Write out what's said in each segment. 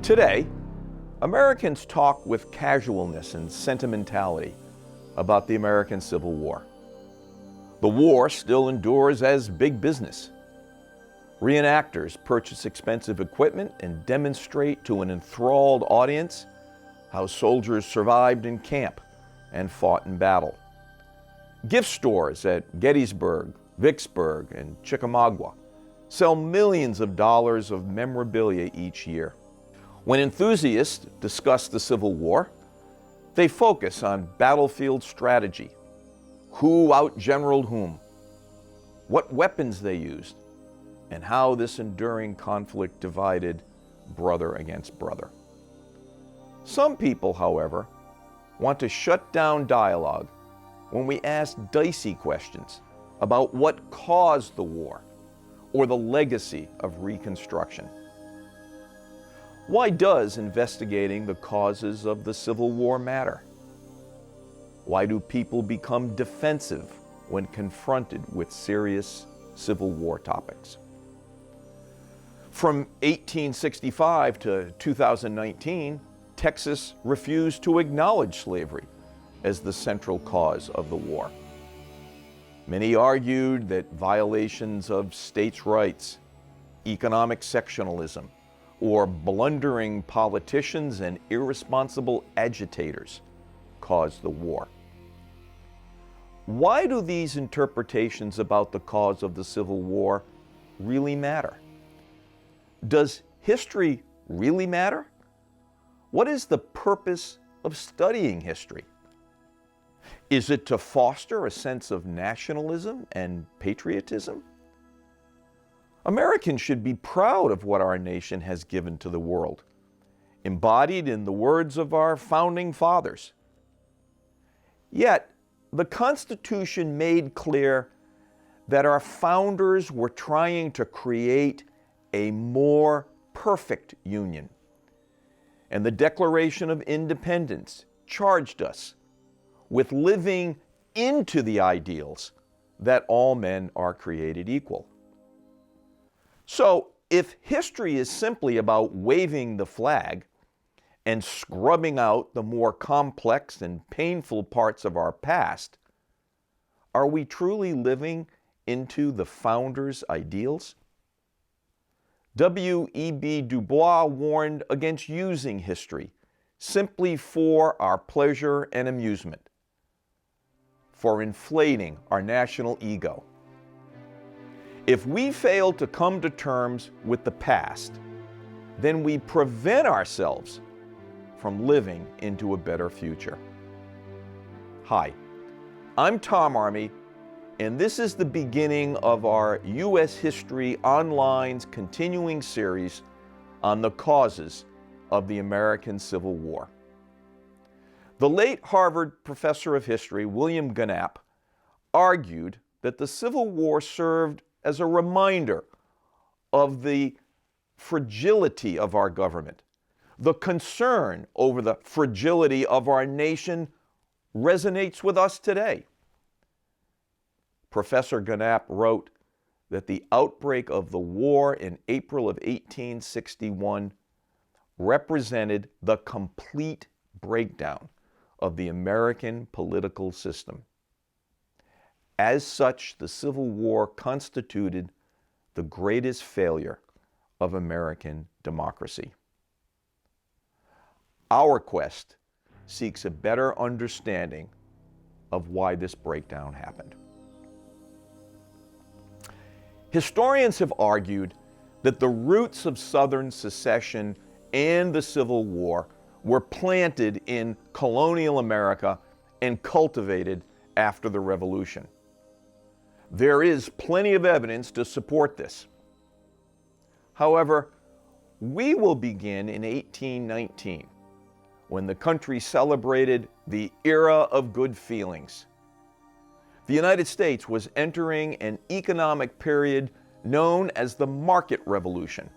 Today, Americans talk with casualness and sentimentality about the American Civil War. The war still endures as big business. Reenactors purchase expensive equipment and demonstrate to an enthralled audience how soldiers survived in camp and fought in battle. Gift stores at Gettysburg, Vicksburg, and Chickamauga sell millions of dollars of memorabilia each year. When enthusiasts discuss the Civil War, they focus on battlefield strategy, who outgeneraled whom, what weapons they used, and how this enduring conflict divided brother against brother. Some people, however, want to shut down dialogue when we ask dicey questions about what caused the war or the legacy of Reconstruction. Why does investigating the causes of the Civil War matter? Why do people become defensive when confronted with serious Civil War topics? From 1865 to 2019, Texas refused to acknowledge slavery as the central cause of the war. Many argued that violations of states' rights, economic sectionalism, or blundering politicians and irresponsible agitators caused the war. Why do these interpretations about the cause of the Civil War really matter? Does history really matter? What is the purpose of studying history? Is it to foster a sense of nationalism and patriotism? Americans should be proud of what our nation has given to the world, embodied in the words of our founding fathers. Yet, the Constitution made clear that our founders were trying to create a more perfect union. And the Declaration of Independence charged us with living into the ideals that all men are created equal. So, if history is simply about waving the flag and scrubbing out the more complex and painful parts of our past, are we truly living into the founders' ideals? W.E.B. Du Bois warned against using history simply for our pleasure and amusement, for inflating our national ego. If we fail to come to terms with the past, then we prevent ourselves from living into a better future. Hi, I'm Tom Army, and this is the beginning of our U.S. History Online's continuing series on the causes of the American Civil War. The late Harvard professor of history, William Gunap, argued that the Civil War served as a reminder of the fragility of our government. The concern over the fragility of our nation resonates with us today. Professor Gunap wrote that the outbreak of the war in April of 1861 represented the complete breakdown of the American political system. As such, the Civil War constituted the greatest failure of American democracy. Our quest seeks a better understanding of why this breakdown happened. Historians have argued that the roots of Southern secession and the Civil War were planted in colonial America and cultivated after the Revolution. There is plenty of evidence to support this. However, we will begin in 1819, when the country celebrated the era of good feelings. The United States was entering an economic period known as the Market Revolution.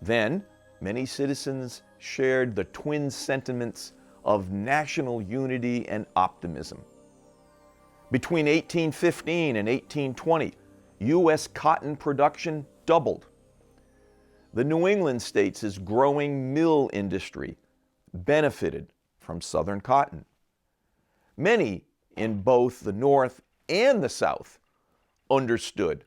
Then, many citizens shared the twin sentiments of national unity and optimism. Between 1815 and 1820, U.S. cotton production doubled. The New England states' growing mill industry benefited from Southern cotton. Many in both the North and the South understood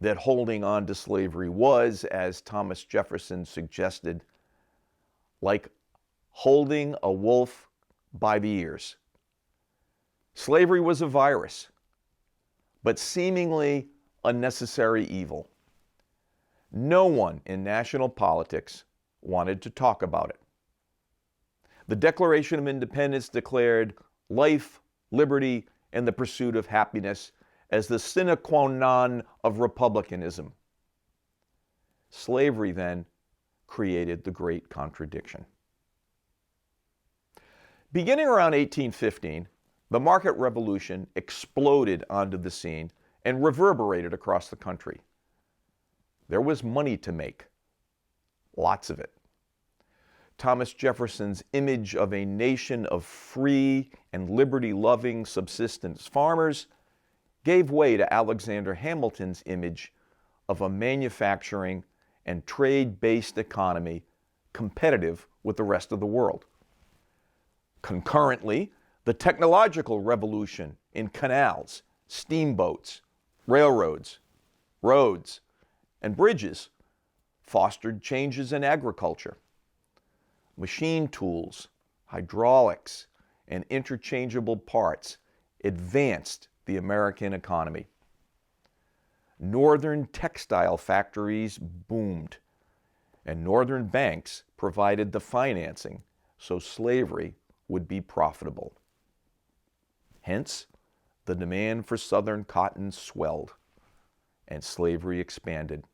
that holding on to slavery was, as Thomas Jefferson suggested, like holding a wolf by the ears. Slavery was a virus, but seemingly unnecessary evil. No one in national politics wanted to talk about it. The Declaration of Independence declared life, liberty, and the pursuit of happiness as the sine qua non of republicanism. Slavery then created the great contradiction. Beginning around 1815, the market revolution exploded onto the scene and reverberated across the country. There was money to make, lots of it. Thomas Jefferson's image of a nation of free and liberty-loving subsistence farmers gave way to Alexander Hamilton's image of a manufacturing and trade-based economy competitive with the rest of the world. Concurrently, the technological revolution in canals, steamboats, railroads, roads, and bridges fostered changes in agriculture. Machine tools, hydraulics, and interchangeable parts advanced the American economy. Northern textile factories boomed, and northern banks provided the financing so slavery would be profitable. Hence, the demand for Southern cotton swelled, and slavery expanded.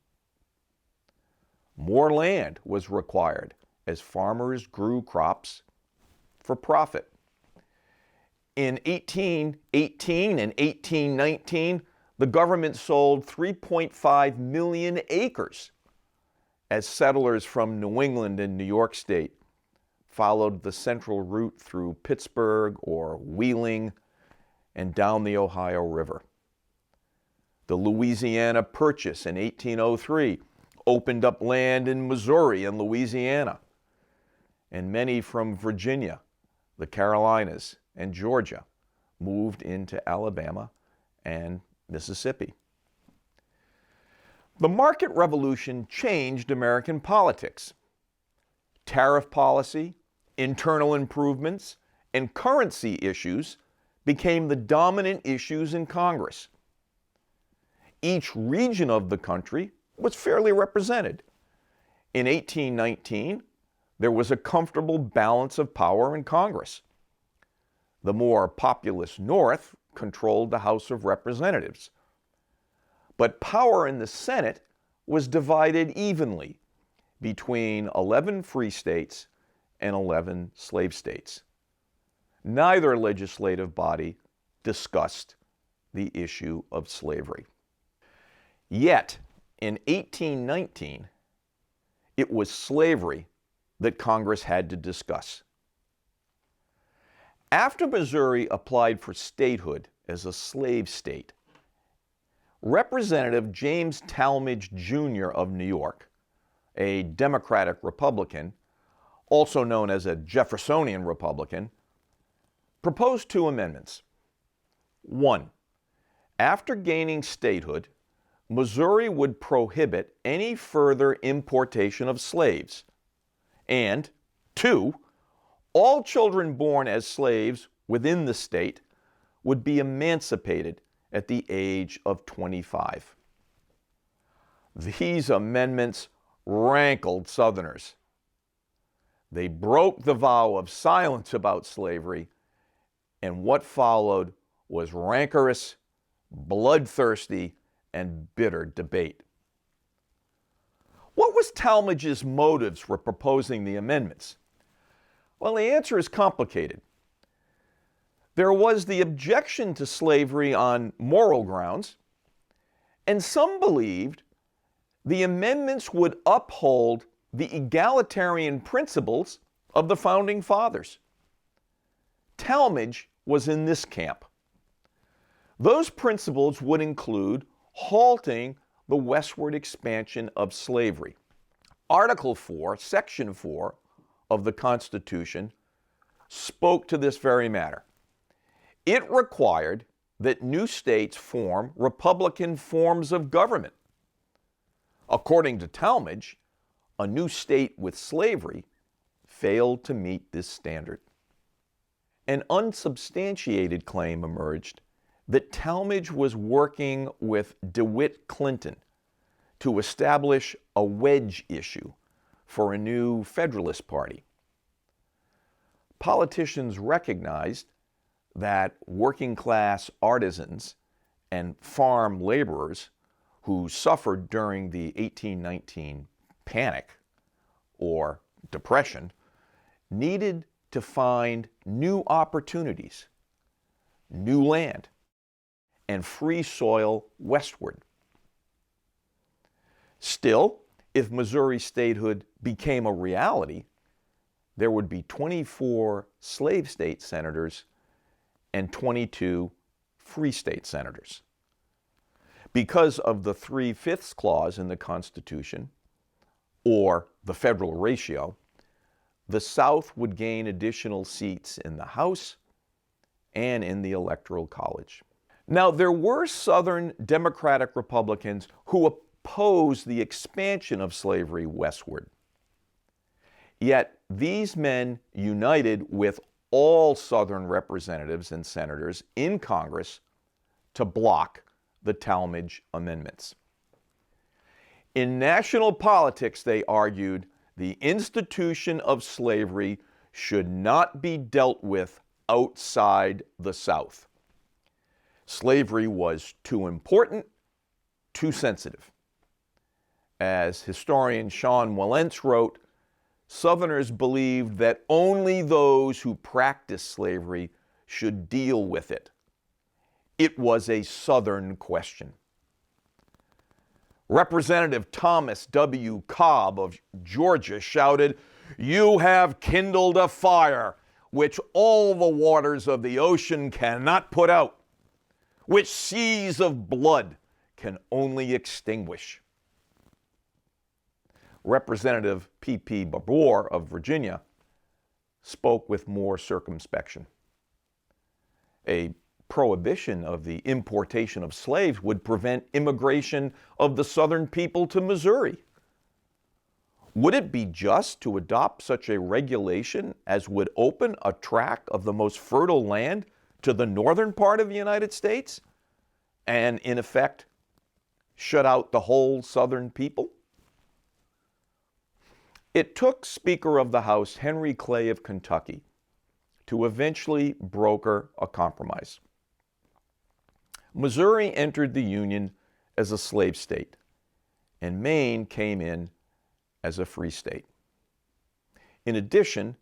More land was required as farmers grew crops for profit. In 1818 and 1819, the government sold 3.5 million acres as settlers from New England and New York State followed the central route through Pittsburgh or Wheeling and down the Ohio River. The Louisiana Purchase in 1803 opened up land in Missouri and Louisiana, and many from Virginia, the Carolinas, and Georgia moved into Alabama and Mississippi. The market revolution changed American politics. Tariff policy, internal improvements, and currency issues became the dominant issues in Congress. Each region of the country was fairly represented. In 1819, there was a comfortable balance of power in Congress. The more populous North controlled the House of Representatives. But power in the Senate was divided evenly between 11 free states and 11 slave states. Neither legislative body discussed the issue of slavery. Yet, in 1819, it was slavery that Congress had to discuss. After Missouri applied for statehood as a slave state, Representative James Talmadge Jr. of New York, a Democratic Republican, also known as a Jeffersonian Republican, proposed two amendments. One, after gaining statehood, Missouri would prohibit any further importation of slaves. And two, all children born as slaves within the state would be emancipated at the age of 25. These amendments rankled Southerners. They broke the vow of silence about slavery, and what followed was rancorous, bloodthirsty, and bitter debate. What was Talmadge's motives for proposing the amendments? Well, the answer is complicated. There was the objection to slavery on moral grounds, and some believed the amendments would uphold the egalitarian principles of the Founding Fathers. Talmadge was in this camp. Those principles would include halting the westward expansion of slavery, Article 4, Section 4 of the Constitution spoke to this very matter. It required that new states form republican forms of government. According to Talmadge, a new state with slavery failed to meet this standard. An unsubstantiated claim emerged that Talmadge was working with DeWitt Clinton to establish a wedge issue for a new Federalist Party. Politicians recognized that working-class artisans and farm laborers who suffered during the 1819 Panic or Depression needed to find new opportunities, new land, and free soil westward. Still, if Missouri statehood became a reality, there would be 24 slave state senators and 22 free state senators. Because of the 3/5 clause in the Constitution, or the federal ratio, the South would gain additional seats in the House and in the Electoral College. Now, there were Southern Democratic Republicans who opposed the expansion of slavery westward. Yet these men united with all Southern representatives and senators in Congress to block the Talmadge amendments. In national politics, they argued, the institution of slavery should not be dealt with outside the South. Slavery was too important, too sensitive. As historian Sean Wilentz wrote, Southerners believed that only those who practiced slavery should deal with it. It was a Southern question. Representative Thomas W. Cobb of Georgia shouted, "You have kindled a fire which all the waters of the ocean cannot put out, which seas of blood can only extinguish." Representative P.P. Barbour of Virginia spoke with more circumspection. A prohibition of the importation of slaves would prevent immigration of the Southern people to Missouri. Would it be just to adopt such a regulation as would open a tract of the most fertile land to the northern part of the United States and, in effect, shut out the whole Southern people? It took Speaker of the House Henry Clay of Kentucky to eventually broker a compromise. Missouri entered the Union as a slave state, and Maine came in as a free state. In addition,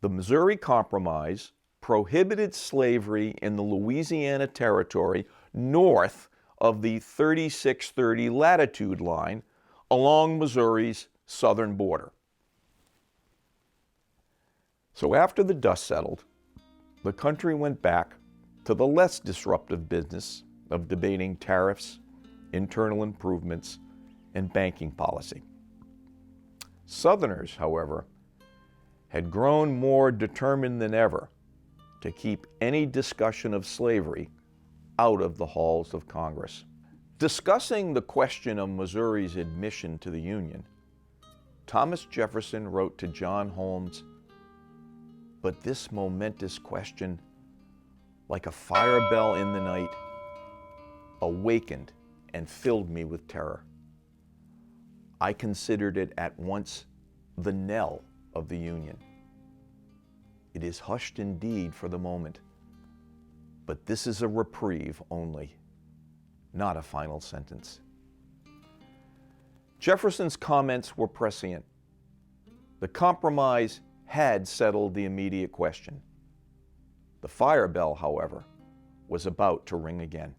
the Missouri Compromise prohibited slavery in the Louisiana Territory north of the 3630 latitude line along Missouri's southern border. So after the dust settled, the country went back to the less disruptive business of debating tariffs, internal improvements, and banking policy. Southerners, however, had grown more determined than ever to keep any discussion of slavery out of the halls of Congress. Discussing the question of Missouri's admission to the Union, Thomas Jefferson wrote to John Holmes, "But this momentous question, like a fire bell in the night, awakened and filled me with terror. I considered it at once the knell of the Union. It is hushed indeed for the moment, but this is a reprieve only, not a final sentence." Jefferson's comments were prescient. The compromise had settled the immediate question. The fire bell, however, was about to ring again.